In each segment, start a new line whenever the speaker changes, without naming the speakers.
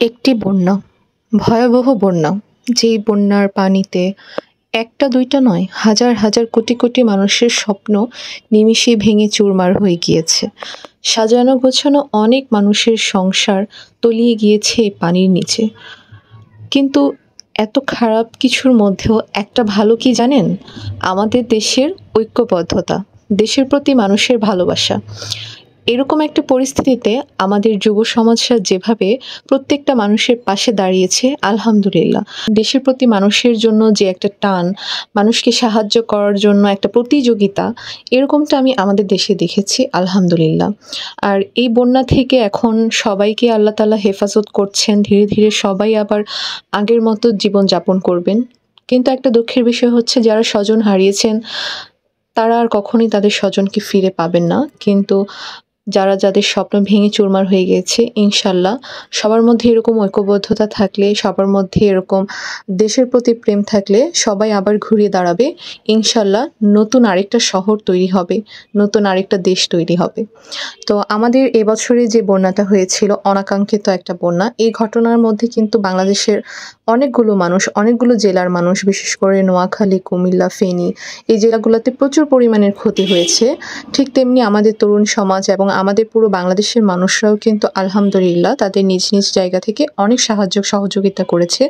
একটি বন্যা, ভয়াবহ বন্যা। যেই বন্যার পানিতে একটা দুইটা নয়, হাজার হাজার কোটি কোটি মানুষের স্বপ্ন নিমিষেই ভেঙে চুরমার হয়ে গিয়েছে। সাজানো গোছানো অনেক মানুষের সংসার তলিয়ে গিয়েছে এই পানির নিচে। কিন্তু এত খারাপ কিছুর মধ্যেও একটা ভালো কি জানেন? আমাদের দেশের ঐক্যবদ্ধতা, দেশের প্রতি মানুষের ভালোবাসা। এরকম একটা পরিস্থিতিতে আমাদের যুব সমাজরা যেভাবে প্রত্যেকটা মানুষের পাশে দাঁড়িয়েছে, আলহামদুলিল্লাহ। দেশের প্রতি মানুষের জন্য যে একটা টান, মানুষকে সাহায্য করার জন্য একটা প্রতিযোগিতা, এরকমটা আমি আমাদের দেশে দেখেছি, আলহামদুলিল্লাহ। আর এই বন্যা থেকে এখন সবাইকে আল্লাহ তাআলা হেফাজত করছেন। ধীরে ধীরে সবাই আবার আগের মতো জীবনযাপন করবেন। কিন্তু একটা দুঃখের বিষয় হচ্ছে, যারা স্বজন হারিয়েছেন তারা আর কখনোই তাদের স্বজনকে ফিরে পাবেন না। কিন্তু যাদের স্বপ্ন ভেঙে চুরমার হয়ে গেছে, ইনশাল্লাহ সবার মধ্যে এরকম ঐক্যবদ্ধতা থাকলে, সবার মধ্যে এরকম দেশের প্রতি প্রেম থাকলে সবাই আবার ঘুরে দাঁড়াবে। ইনশাল্লাহ নতুন আরেকটা শহর তৈরি হবে, নতুন আরেকটা দেশ তৈরি হবে। তো আমাদের এবছরে যে বন্যাটা হয়েছিল, অনাকাঙ্ক্ষিত একটা বন্যা, এই ঘটনার মধ্যে কিন্তু বাংলাদেশের অনেকগুলো মানুষ, অনেকগুলো জেলার মানুষ, বিশেষ করে নোয়াখালী, কুমিল্লা, ফেনী, এই জেলাগুলোতে প্রচুর পরিমাণের ক্ষতি হয়েছে। ঠিক তেমনি আমাদের তরুণ সমাজ এবং আমাদের পুরো বাংলাদেশের মানুষরাও কিন্তু আলহামদুলিল্লাহ তাদের নিজ নিজ জায়গা থেকে অনেক সাহায্য সহযোগিতা করেছে,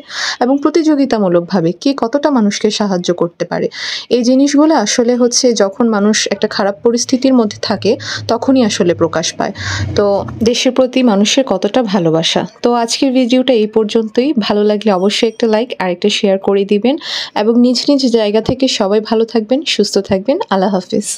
এবং প্রতিযোগিতামূলকভাবে কে কতটা মানুষকে সাহায্য করতে পারে, এই জিনিসগুলো আসলে হচ্ছে যখন মানুষ একটা খারাপ পরিস্থিতির মধ্যে থাকে তখনই আসলে প্রকাশ পায়। তো দেশের প্রতি মানুষের কতটা ভালোবাসা। তো আজকের ভিডিওটা এই পর্যন্তই। ভালো লাগলে অবশ্যই একটা লাইক আর একটা শেয়ার করে দিবেন, এবং নিজ নিজ জায়গা থেকে সবাই ভালো থাকবেন, সুস্থ থাকবেন। আল্লাহ হাফিজ।